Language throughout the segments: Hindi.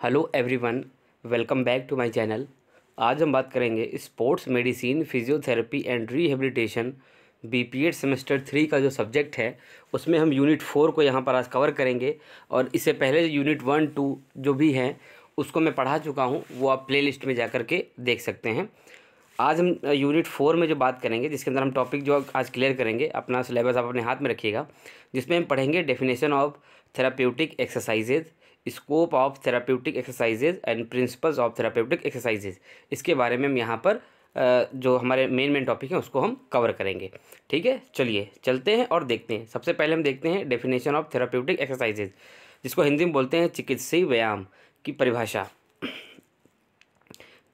Hello everyone, welcome back to my channel. आज हम बात करेंगे sports medicine physiotherapy and rehabilitation BPEd semester 3 का जो सब्जेक्ट है उसमें हम यूनिट 4 को यहाँ पर आज कवर करेंगे। और इससे पहले यूनिट 1, 2 जो भी हैं उसको मैं पढ़ा चुका हूँ, वो आप प्लेलिस्ट में जा कर के देख सकते हैं। आज हम यूनिट 4 में जो बात करेंगे, जिसके अंदर हम टॉपिक जो आज क्लियर करेंगे, अपना सिलेबस आप अपने हाथ में रखिएगा, जिसमें हम पढ़ेंगे definition of therapeutic exercises, scope of therapeutic exercises and principles of therapeutic exercises. इसके बारे में हम यहाँ पर जो हमारे मेन टॉपिक हैं उसको हम कवर करेंगे। ठीक है, चलिए चलते हैं और देखते हैं। सबसे पहले हम देखते हैं डेफिनेशन ऑफ थेराप्यूटिक एक्सरसाइजेज, जिसको हिंदी में बोलते हैं चिकित्सीय व्यायाम की परिभाषा।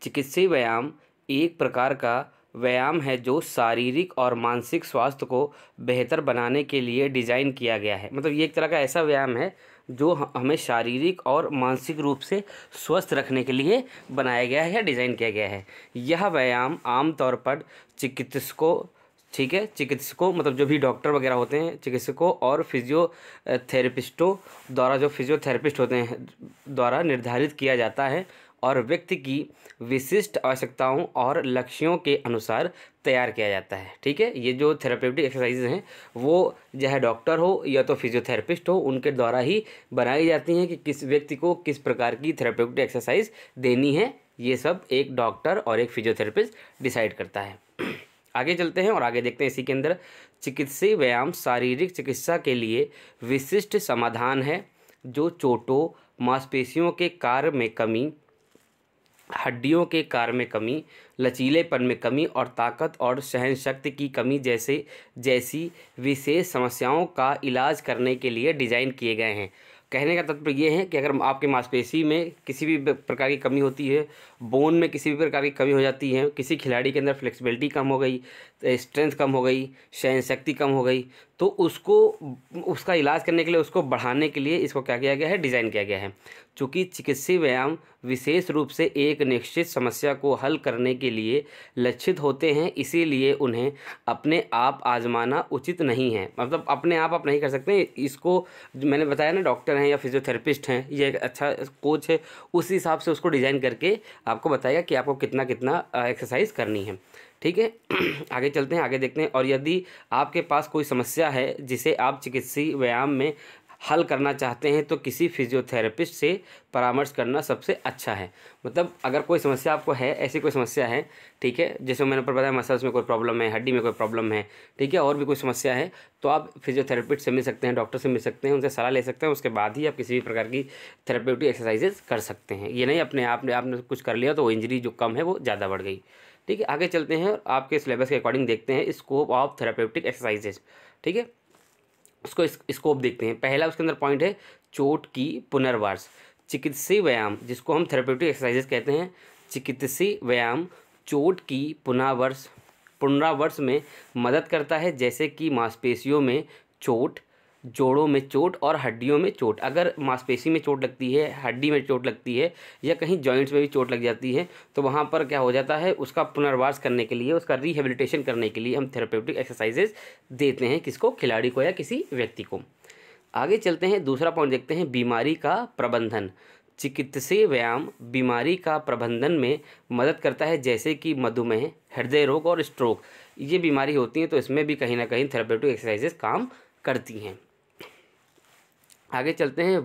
चिकित्सीय व्यायाम एक प्रकार का व्यायाम है जो शारीरिक और मानसिक स्वास्थ्य को बेहतर बनाने के लिए डिज़ाइन किया गया है। मतलब ये एक तरह का ऐसा व्यायाम है जो हमें शारीरिक और मानसिक रूप से स्वस्थ रखने के लिए बनाया गया है या डिज़ाइन किया गया है। यह व्यायाम आमतौर पर चिकित्सकों, ठीक है, चिकित्सकों मतलब जो भी डॉक्टर वगैरह होते हैं, चिकित्सकों और फिजियोथेरेपिस्टों द्वारा, जो फिजियोथेरेपिस्ट होते हैं द्वारा निर्धारित किया जाता है और व्यक्ति की विशिष्ट आवश्यकताओं और लक्ष्यों के अनुसार तैयार किया जाता है। ठीक है, ये जो थेरापेउटिक एक्सरसाइजेज हैं वो चाहे डॉक्टर हो या तो फिजियोथेरेपिस्ट हो, उनके द्वारा ही बनाई जाती हैं कि किस व्यक्ति को किस प्रकार की थेरापेउटिक एक्सरसाइज देनी है। ये सब एक डॉक्टर और एक फिजियोथेरेपिस्ट डिसाइड करता है। आगे चलते हैं और आगे देखते हैं। इसी के अंदर चिकित्सीय व्यायाम शारीरिक चिकित्सा के लिए विशिष्ट समाधान है जो चोटों, मांसपेशियों के कार्य में कमी, हड्डियों के कार्य में कमी, लचीलेपन में कमी और ताकत और सहन शक्ति की कमी जैसी विशेष समस्याओं का इलाज करने के लिए डिज़ाइन किए गए हैं। कहने का तात्पर्य ये है कि अगर आपके मांसपेशी में किसी भी प्रकार की कमी होती है, बोन में किसी भी प्रकार की कमी हो जाती है, किसी खिलाड़ी के अंदर फ्लेक्सिबिलिटी कम हो गई, स्ट्रेंथ कम हो गई, सहन शक्ति कम हो गई, तो उसका इलाज करने के लिए, उसको बढ़ाने के लिए इसको क्या किया गया है, डिज़ाइन किया गया है। चूँकि चिकित्सीय व्यायाम विशेष रूप से एक निश्चित समस्या को हल करने के लिए लक्षित होते हैं, इसीलिए उन्हें अपने आप आजमाना उचित नहीं है। मतलब अपने आप नहीं कर सकते इसको। मैंने बताया ना, डॉक्टर हैं या फिजियोथेरेपिस्ट हैं, ये एक अच्छा कोच है, उस हिसाब से उसको डिज़ाइन करके आपको बताएगा कि आपको कितना कितना एक्सरसाइज करनी है। ठीक है, आगे चलते हैं, आगे देखते हैं। और यदि आपके पास कोई समस्या है जिसे आप चिकित्सीय व्यायाम में हल करना चाहते हैं तो किसी फिजियोथेरेपिस्ट से परामर्श करना सबसे अच्छा है। मतलब अगर कोई समस्या आपको है, ऐसी कोई समस्या है, ठीक है, जैसे मैंने ऊपर बताया मसल्स में कोई प्रॉब्लम है, हड्डी में कोई प्रॉब्लम है, ठीक है, और भी कोई समस्या है, तो आप फिजियोथेरेपिस्ट से मिल सकते हैं, डॉक्टर से मिल सकते हैं, उनसे सलाह ले सकते हैं। उसके बाद ही आप किसी भी प्रकार की थेरेप्यूटिक एक्सरसाइजेज कर सकते हैं। ये नहीं अपने आपने कुछ कर लिया तो इंजरी जो कम है वो ज़्यादा बढ़ गई। ठीक है, आगे चलते हैं और आपके सिलेबस के अकॉर्डिंग देखते हैं स्कोप ऑफ थेराप्यूटिक एक्सरसाइजेज। ठीक है, उसको स्कोप देखते हैं। पहला उसके अंदर पॉइंट है चोट की पुनर्वास। चिकित्सीय व्यायाम, जिसको हम थेराप्यूटिक एक्सरसाइजेज कहते हैं, चिकित्सीय व्यायाम चोट की पुनरावर्स में मदद करता है, जैसे कि मांसपेशियों में चोट, जोड़ों में चोट और हड्डियों में चोट। अगर मांसपेशी में चोट लगती है, हड्डी में चोट लगती है या कहीं जॉइंट्स में भी चोट लग जाती है, तो वहाँ पर क्या हो जाता है, उसका पुनर्वास करने के लिए, उसका रिहेबिलिटेशन करने के लिए हम थेराप्यूटिक एक्सरसाइजेज देते हैं। किसको? खिलाड़ी को या किसी व्यक्ति को। आगे चलते हैं, दूसरा पॉइंट देखते हैं बीमारी का प्रबंधन। चिकित्सीय व्यायाम बीमारी का प्रबंधन में मदद करता है, जैसे कि मधुमेह, हृदय रोग और स्ट्रोक। ये बीमारी होती हैं तो इसमें भी कहीं ना कहीं थेराप्यूटिक एक्सरसाइजेज काम करती हैं। आगे चलते हैं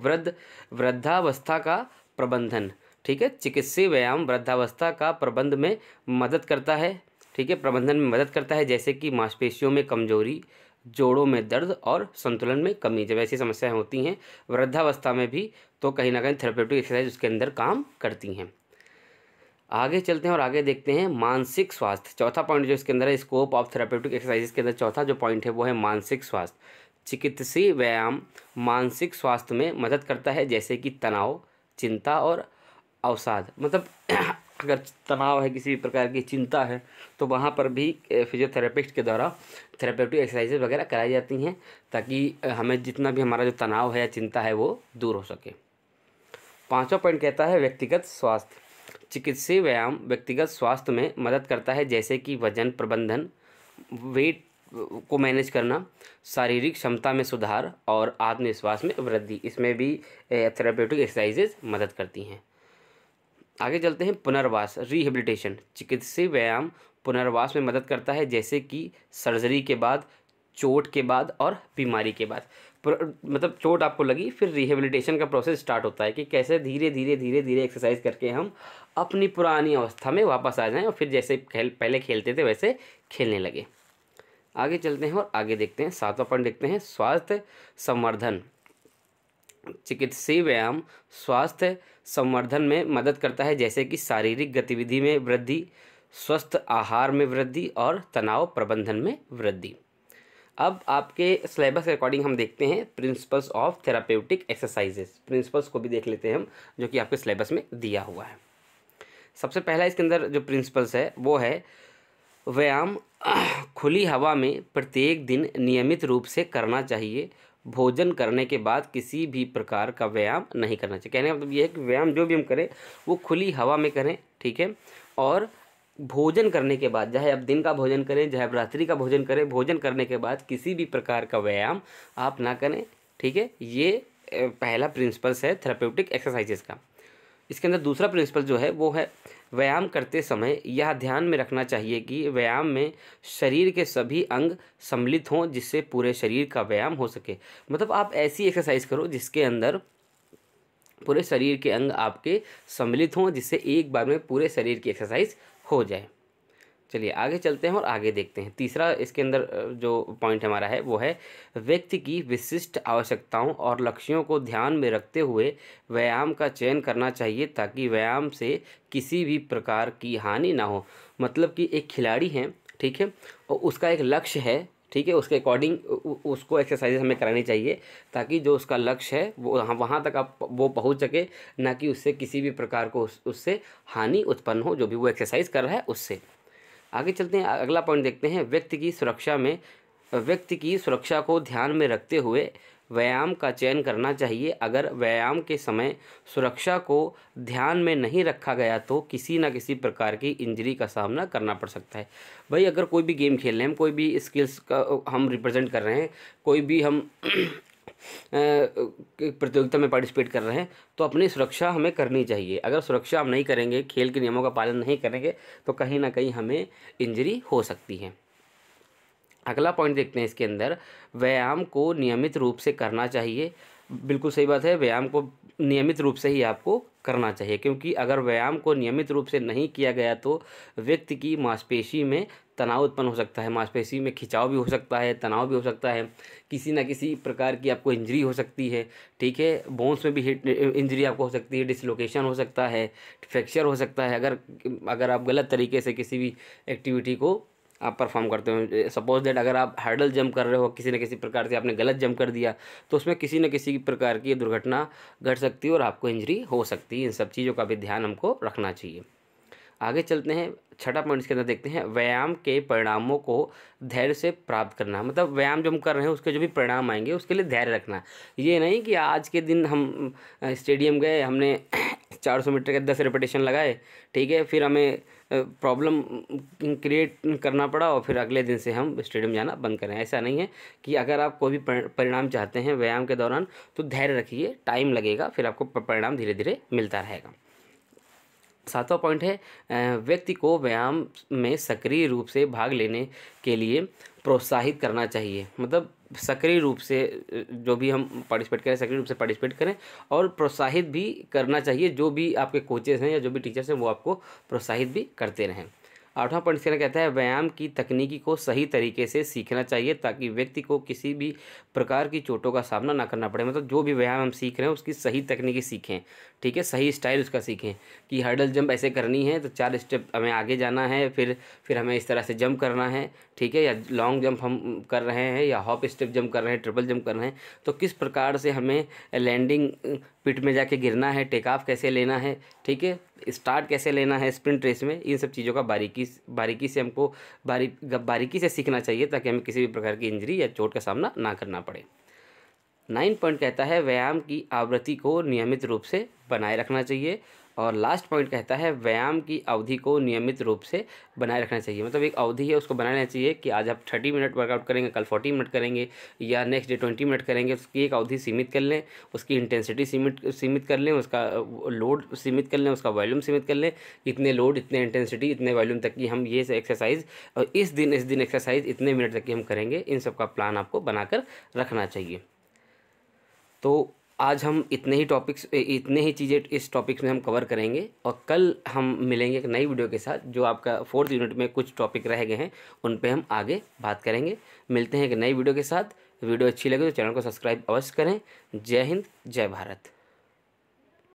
वृद्धावस्था का प्रबंधन। ठीक है, चिकित्सीय व्यायाम वृद्धावस्था का प्रबंध में मदद करता है, ठीक है, प्रबंधन में मदद करता है, जैसे कि मांसपेशियों में कमजोरी, जोड़ों में दर्द और संतुलन में कमी। जब ऐसी समस्याएं होती हैं वृद्धावस्था में भी, तो कहीं ना कहीं थेरेप्यूटिक एक्सरसाइज उसके अंदर काम करती हैं। आगे चलते हैं और आगे देखते हैं मानसिक स्वास्थ्य। चौथा पॉइंट जो इसके अंदर है, स्कोप ऑफ थेराप्यूटिक एक्सरसाइज के अंदर चौथा जो पॉइंट है वो है मानसिक स्वास्थ्य। चिकित्सीय व्यायाम मानसिक स्वास्थ्य में मदद करता है, जैसे कि तनाव, चिंता और अवसाद। मतलब अगर तनाव है, किसी भी प्रकार की चिंता है, तो वहाँ पर भी फिजियोथेरेपिस्ट के द्वारा थेरेप्यूटिक एक्सरसाइजेज वगैरह कराई जाती हैं, ताकि हमें जितना भी हमारा जो तनाव है या चिंता है वो दूर हो सके। पांचवा पॉइंट कहता है व्यक्तिगत स्वास्थ्य। चिकित्सीय व्यायाम व्यक्तिगत स्वास्थ्य में मदद करता है, जैसे कि वजन प्रबंधन, वेट को मैनेज करना, शारीरिक क्षमता में सुधार और आत्मविश्वास में वृद्धि, इसमें भी थेराप्यूटिक एक्सरसाइजेज मदद करती हैं। आगे चलते हैं, पुनर्वास, रिहेबिलिटेशन। चिकित्सीय व्यायाम पुनर्वास में मदद करता है, जैसे कि सर्जरी के बाद, चोट के बाद और बीमारी के बाद। मतलब चोट आपको लगी, फिर रिहेबिलिटेशन का प्रोसेस स्टार्ट होता है कि कैसे धीरे धीरे एक्सरसाइज करके हम अपनी पुरानी अवस्था में वापस आ जाएं और फिर जैसे पहले खेलते थे वैसे खेलने लगे। आगे चलते हैं और आगे देखते हैं, 7वां पॉइंट देखते हैं, स्वास्थ्य संवर्धन। चिकित्सीय व्यायाम स्वास्थ्य संवर्धन में मदद करता है, जैसे कि शारीरिक गतिविधि में वृद्धि, स्वस्थ आहार में वृद्धि और तनाव प्रबंधन में वृद्धि। अब आपके सिलेबस के अकॉर्डिंग हम देखते हैं principles of therapeutic exercises. Principles को भी देख लेते हैं हम, जो कि आपके सिलेबस में दिया हुआ है। सबसे पहला इसके अंदर जो प्रिंसिपल्स है वो है, व्यायाम खुली हवा में प्रत्येक दिन नियमित रूप से करना चाहिए। भोजन करने के बाद किसी भी प्रकार का व्यायाम नहीं करना चाहिए। कहने का मतलब ये है कि व्यायाम जो भी हम करें वो खुली हवा में करें, ठीक है। और भोजन करने के बाद, चाहे आप दिन का भोजन करें चाहे आप रात्रि का भोजन करें, भोजन करने के बाद किसी भी प्रकार का व्यायाम आप ना करें, ठीक है। ये पहला प्रिंसिपल्स है थेराप्यूटिक एक्सरसाइजेस का। इसके अंदर दूसरा प्रिंसिपल जो है वो है, व्यायाम करते समय यह ध्यान में रखना चाहिए कि व्यायाम में शरीर के सभी अंग सम्मिलित हों, जिससे पूरे शरीर का व्यायाम हो सके। मतलब आप ऐसी एक्सरसाइज करो जिसके अंदर पूरे शरीर के अंग आपके सम्मिलित हों, जिससे एक बार में पूरे शरीर की एक्सरसाइज हो जाए। चलिए आगे चलते हैं और आगे देखते हैं। तीसरा इसके अंदर जो पॉइंट हमारा है वो है, व्यक्ति की विशिष्ट आवश्यकताओं और लक्ष्यों को ध्यान में रखते हुए व्यायाम का चयन करना चाहिए, ताकि व्यायाम से किसी भी प्रकार की हानि ना हो। मतलब कि एक खिलाड़ी है, ठीक है, और उसका एक लक्ष्य है, ठीक है, उसके अकॉर्डिंग उसको एक्सरसाइज हमें करानी चाहिए, ताकि जो उसका लक्ष्य है वो वहाँ तक आप वो पहुँच सके, ना कि उससे किसी भी प्रकार को उससे हानि उत्पन्न हो, जो भी वो एक्सरसाइज कर रहा है उससे। आगे चलते हैं, अगला पॉइंट देखते हैं, व्यक्ति की सुरक्षा को ध्यान में रखते हुए व्यायाम का चयन करना चाहिए। अगर व्यायाम के समय सुरक्षा को ध्यान में नहीं रखा गया तो किसी न किसी प्रकार की इंजरी का सामना करना पड़ सकता है। भाई अगर कोई भी गेम खेल रहे हैं हम, कोई भी स्किल्स का हम रिप्रेजेंट कर रहे हैं, कोई भी हम प्रतियोगिता में पार्टिसिपेट कर रहे हैं, तो अपनी सुरक्षा हमें करनी चाहिए। अगर सुरक्षा हम नहीं करेंगे, खेल के नियमों का पालन नहीं करेंगे, तो कहीं ना कहीं हमें इंजरी हो सकती है। अगला पॉइंट देखते हैं इसके अंदर, व्यायाम को नियमित रूप से करना चाहिए। बिल्कुल सही बात है, व्यायाम को नियमित रूप से ही आपको करना चाहिए, क्योंकि अगर व्यायाम को नियमित रूप से नहीं किया गया तो व्यक्ति की मांसपेशी में तनाव उत्पन्न हो सकता है, मांसपेशी में खिंचाव भी हो सकता है, तनाव भी हो सकता है, किसी न किसी प्रकार की आपको इंजरी हो सकती है, ठीक है। बोन्स में भी इंजरी आपको हो सकती है, डिसलोकेशन हो सकता है, फ्रैक्चर हो सकता है, अगर आप गलत तरीके से किसी भी एक्टिविटी को आप परफॉर्म करते हो। सपोज दैट अगर आप हर्डल जंप कर रहे हो, किसी न किसी प्रकार से आपने गलत जंप कर दिया, तो उसमें किसी न किसी प्रकार की दुर्घटना घट सकती है और आपको इंजरी हो सकती है। इन सब चीज़ों का भी ध्यान हमको रखना चाहिए। आगे चलते हैं, छठा पॉइंट इसके अंदर देखते हैं, व्यायाम के परिणामों को धैर्य से प्राप्त करना। मतलब व्यायाम जो हम कर रहे हैं उसके जो भी परिणाम आएंगे उसके लिए धैर्य रखना। ये नहीं कि आज के दिन हम स्टेडियम गए, हमने 400 मीटर के 10 रेपिटेशन लगाए, ठीक है, फिर हमें प्रॉब्लम क्रिएट करना पड़ा और फिर अगले दिन से हम स्टेडियम जाना बंद करें। ऐसा नहीं है कि अगर आप कोई भी परिणाम चाहते हैं व्यायाम के दौरान तो धैर्य रखिए, टाइम लगेगा, फिर आपको परिणाम धीरे धीरे मिलता रहेगा। सातवां पॉइंट है, व्यक्ति को व्यायाम में सक्रिय रूप से भाग लेने के लिए प्रोत्साहित करना चाहिए। मतलब सक्रिय रूप से जो भी हम पार्टिसिपेट करें, सक्रिय रूप से पार्टिसिपेट करें और प्रोत्साहित भी करना चाहिए। जो भी आपके कोचेस हैं या जो भी टीचर्स हैं वो आपको प्रोत्साहित भी करते रहें। आठवां पॉइंट इसके कहता है, व्यायाम की तकनीकी को सही तरीके से सीखना चाहिए, ताकि व्यक्ति को किसी भी प्रकार की चोटों का सामना ना करना पड़े। मतलब जो भी व्यायाम हम सीख रहे हैं उसकी सही तकनीकी सीखें, ठीक है, सही स्टाइल उसका सीखें कि हर्डल जंप ऐसे करनी है तो 4 स्टेप हमें आगे जाना है, फिर हमें इस तरह से जंप करना है, ठीक है, या लॉन्ग जंप हम कर रहे हैं या हॉप स्टेप जंप कर रहे हैं, ट्रिपल जंप कर रहे हैं, तो किस प्रकार से हमें लैंडिंग पिट में जाके गिरना है, टेक ऑफ कैसे लेना है, ठीक है, स्टार्ट कैसे लेना है स्प्रिंट रेस में। इन सब चीज़ों का बारीकी से हमको बारीकी से सीखना चाहिए, ताकि हमें किसी भी प्रकार की इंजरी या चोट का सामना ना करना पड़े। 9 पॉइंट कहता है, व्यायाम की आवृत्ति को नियमित रूप से बनाए रखना चाहिए। और लास्ट पॉइंट कहता है व्यायाम की अवधि को नियमित रूप से बनाए रखना चाहिए। मतलब एक अवधि है उसको बनाना चाहिए कि आज आप 30 मिनट वर्कआउट करेंगे, कल 40 मिनट करेंगे या नेक्स्ट डे 20 मिनट करेंगे। उसकी एक अवधि सीमित कर लें, उसकी इंटेंसिटी सीमित कर लें, उसका लोड सीमित कर लें, उसका वॉल्यूम सीमित कर लें। इतने लोड, इतने इंटेंसिटी, इतने वॉल्यूम तक की हम ये एक्सरसाइज, और इस दिन एक्सरसाइज इतने मिनट तक की हम करेंगे। इन सब का प्लान आपको बनाकर रखना चाहिए। तो आज हम इतने ही चीज़ें इस टॉपिक्स में हम कवर करेंगे और कल हम मिलेंगे एक नई वीडियो के साथ जो आपका 4th यूनिट में कुछ टॉपिक रह गए हैं उन पे हम आगे बात करेंगे। मिलते हैं एक नई वीडियो के साथ। वीडियो अच्छी लगे तो चैनल को सब्सक्राइब अवश्य करें। जय हिंद, जय भारत।